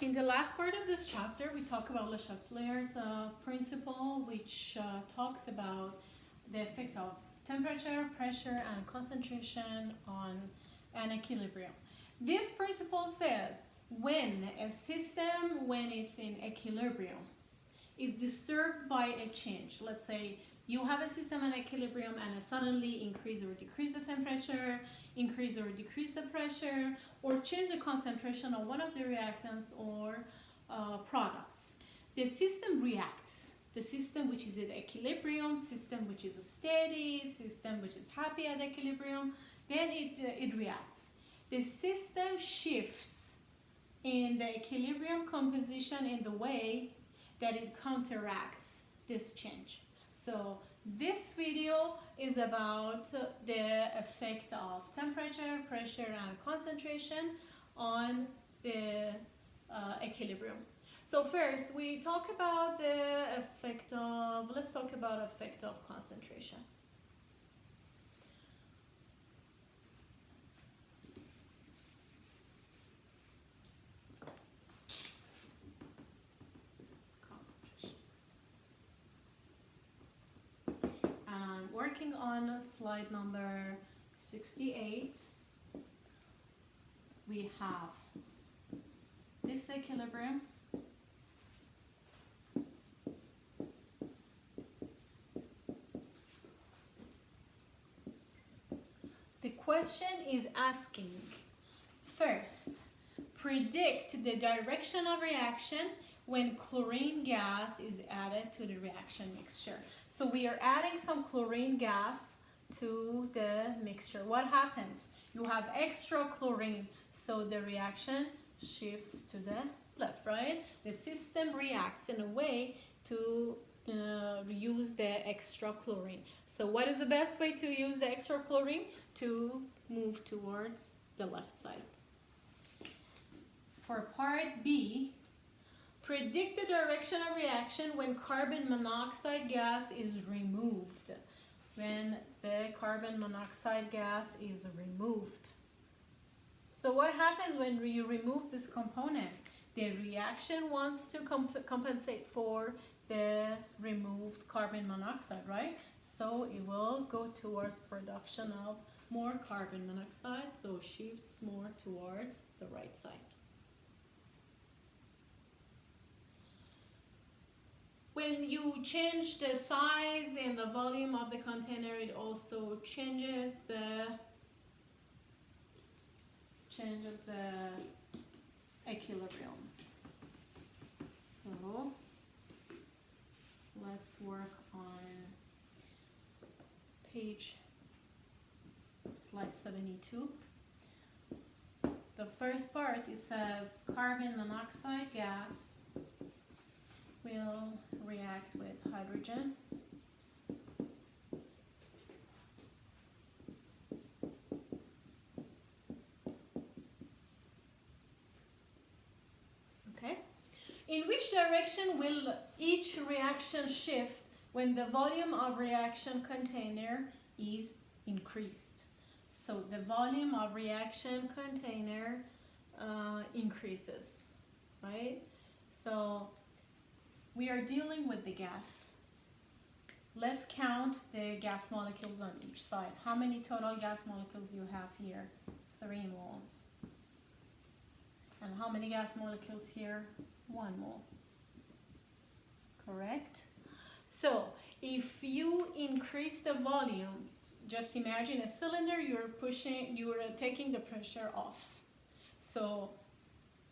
In the last part of this chapter, we talk about Le Chatelier's principle, which talks about the effect of temperature, pressure, and concentration on an equilibrium. This principle says when a system, when it's in equilibrium, is disturbed by a change. Let's say you have a system in equilibrium and suddenly increase or decrease the temperature, increase or decrease the pressure, or change the concentration of one of the reactants or products. The system reacts. The system which is at equilibrium, system which is steady, system which is happy at equilibrium, then it reacts. The system shifts in the equilibrium composition in the way that it counteracts this change. So this video is about the effect of temperature, pressure, and concentration on the equilibrium. So first, we talk about the effect of, let's talk about effect of concentration. Working on slide number 68, we have this equilibrium. The question is asking, first, predict the direction of reaction when chlorine gas is added to the reaction mixture. So we are adding some chlorine gas to the mixture. What happens? You have extra chlorine, so the reaction shifts to the left, right? The system reacts in a way to use the extra chlorine. So what is the best way to use the extra chlorine? To move towards the left side. For part B, predict the direction of reaction when carbon monoxide gas is removed. When the carbon monoxide gas is removed. So what happens when you remove this component? The reaction wants to compensate for the removed carbon monoxide, right? So it will go towards production of more carbon monoxide, so shifts more towards the right side. When you change the size and the volume of the container, it also changes the equilibrium. So let's work on slide 72. The first part, it says carbon monoxide gas will react with hydrogen. Okay. In which direction will each reaction shift when the volume of reaction container is increased? So the volume of reaction container increases, right? So we are dealing with the gas. Let's count the gas molecules on each side. How many total gas molecules you have here? 3 moles. And how many gas molecules here? 1 mole. Correct? So if you increase the volume, just imagine a cylinder, you're taking the pressure off. So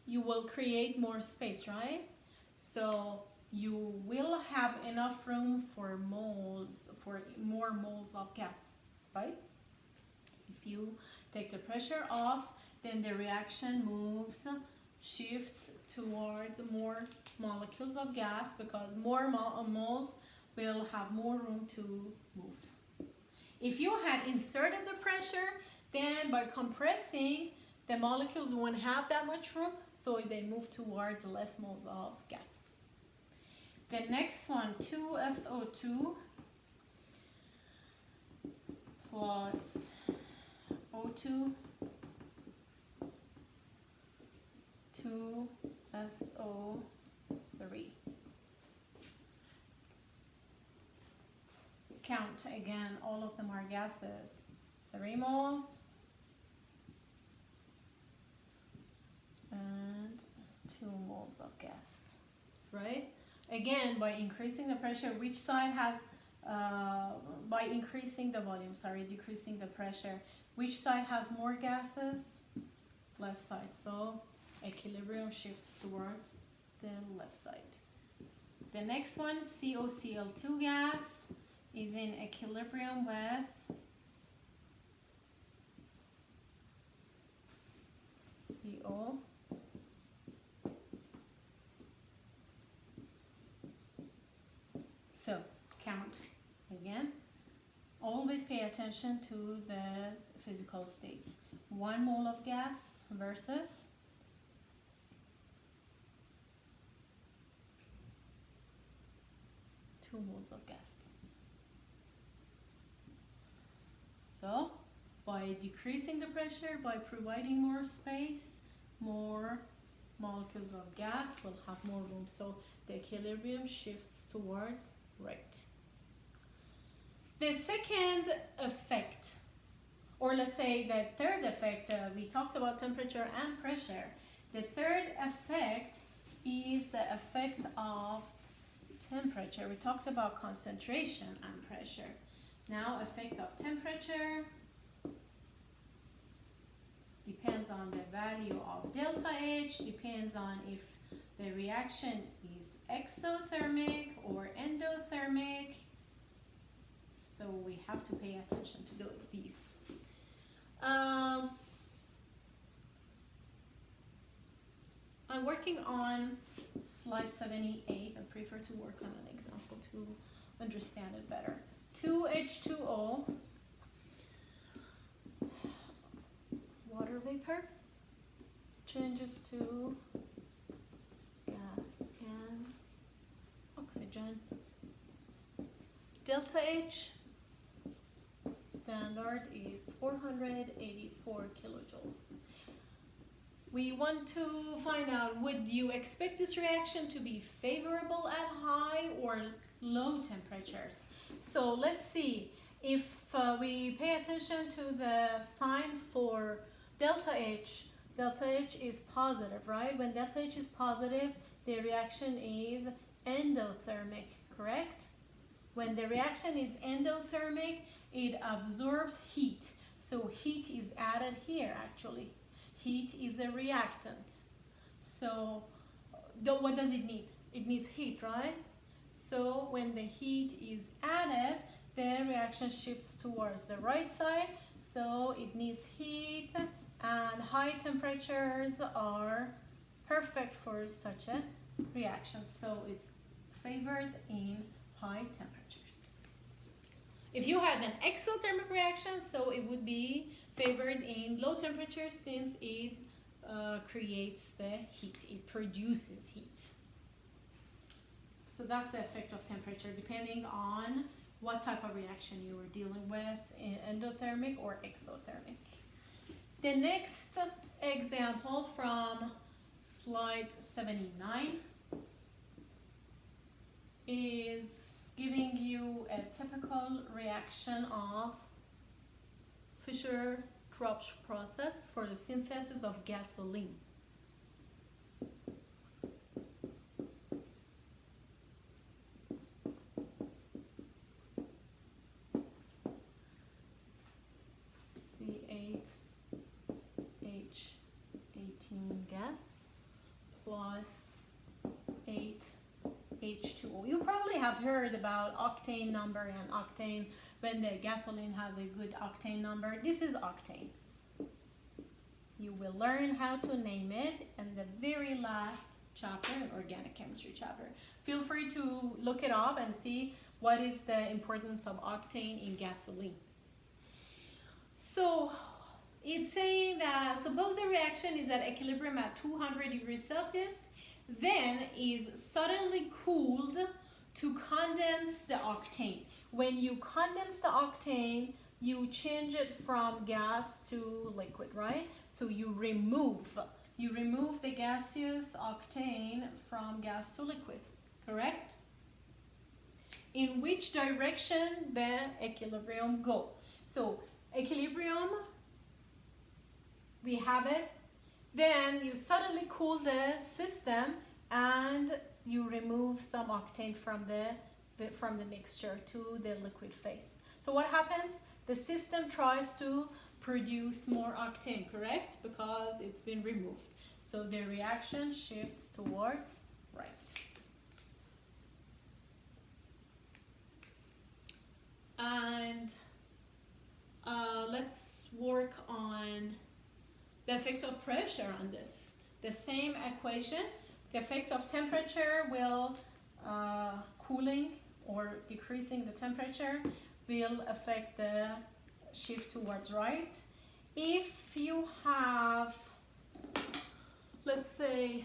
you will create more space, right? So you will have enough room for more moles of gas, right? If you take the pressure off, then the reaction shifts towards more molecules of gas because more moles will have more room to move. If you had inserted the pressure, then by compressing, the molecules won't have that much room, so they move towards less moles of gas. The next one, 2SO2 plus O2, 2 SO3. Count again, all of them are gases. 3 moles and 2 moles of gas, right? Again, by increasing the pressure, which side has, by increasing the volume, sorry, decreasing the pressure, which side has more gases? Left side. So equilibrium shifts towards the left side. The next one, COCl2 gas, is in equilibrium with CO. So count again. Always pay attention to the physical states. 1 mole of gas versus 2 moles of gas. So by decreasing the pressure, by providing more space, more molecules of gas will have more room. So the equilibrium shifts towards right. The second effect, or let's say the third effect, we talked about temperature and pressure. The third effect is the effect of temperature. We talked about concentration and pressure. Now, effect of temperature depends on the value of delta H, depends on if the reaction is exothermic or endothermic. So we have to pay attention to these. I'm working on slide 78. I prefer to work on an example to understand it better. 2H2O, water vapor, changes to gas and oxygen. Delta H standard is 484 kilojoules. We want to find out, would you expect this reaction to be favorable at high or low temperatures? So let's see if we pay attention to the sign for delta H. Delta H is positive, right? When delta H is positive, the reaction is endothermic, correct? When the reaction is endothermic, it absorbs heat. So heat is added here actually. Heat is a reactant. So what does it need? It needs heat, right? So when the heat is added, the reaction shifts towards the right side. So it needs heat, and high temperatures are perfect for such a reaction. So it's favored in high temperatures. If you had an exothermic reaction, so it would be favored in low temperatures since it creates the heat, it produces heat. So that's the effect of temperature depending on what type of reaction you were dealing with, endothermic or exothermic. The next example from slide 79 is giving you a typical reaction of Fischer-Tropsch process for the synthesis of gasoline. C8H18 gas plus 8H2O. You probably have heard about octane number and octane when the gasoline has a good octane number. This is octane. You will learn how to name it in the very last chapter, organic chemistry chapter. Feel free to look it up and see what is the importance of octane in gasoline. So it's saying that suppose the reaction is at equilibrium at 200 degrees Celsius, then is suddenly cooled to condense the octane. When you condense the octane, you change it from gas to liquid, right? So you remove you remove the gaseous octane from gas to liquid, correct? In which direction the equilibrium go? So equilibrium, we have it. Then you suddenly cool the system and you remove some octane from the mixture to the liquid phase. So what happens? The system tries to produce more octane, correct? Because it's been removed. So the reaction shifts towards right. And let's work on the effect of pressure on this. The same equation, the effect of temperature will cooling or decreasing the temperature will affect the shift towards right. If you have, let's say,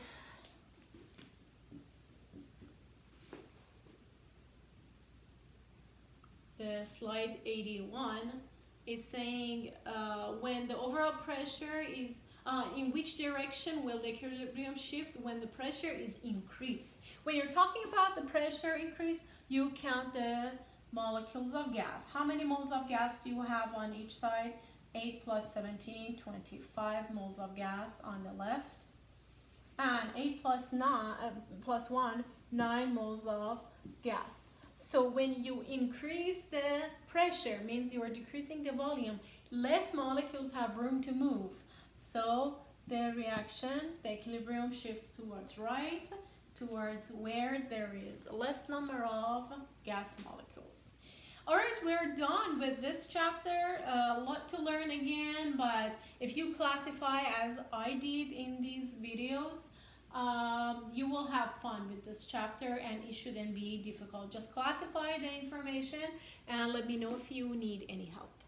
the slide 81 is saying when the overall pressure is in which direction will the equilibrium shift when the pressure is increased. When you're talking about the pressure increase, you count the molecules of gas. How many moles of gas do you have on each side? 8 plus 17, 25 moles of gas on the left. And 8 plus 1, 9 moles of gas. So when you increase the pressure, means you are decreasing the volume, less molecules have room to move. So the reaction, the equilibrium shifts towards right, towards where there is less number of gas molecules. Alright, we're done with this chapter. A lot to learn again, but if you classify as I did in these videos, you will have fun with this chapter and it shouldn't be difficult. Just classify the information and let me know if you need any help.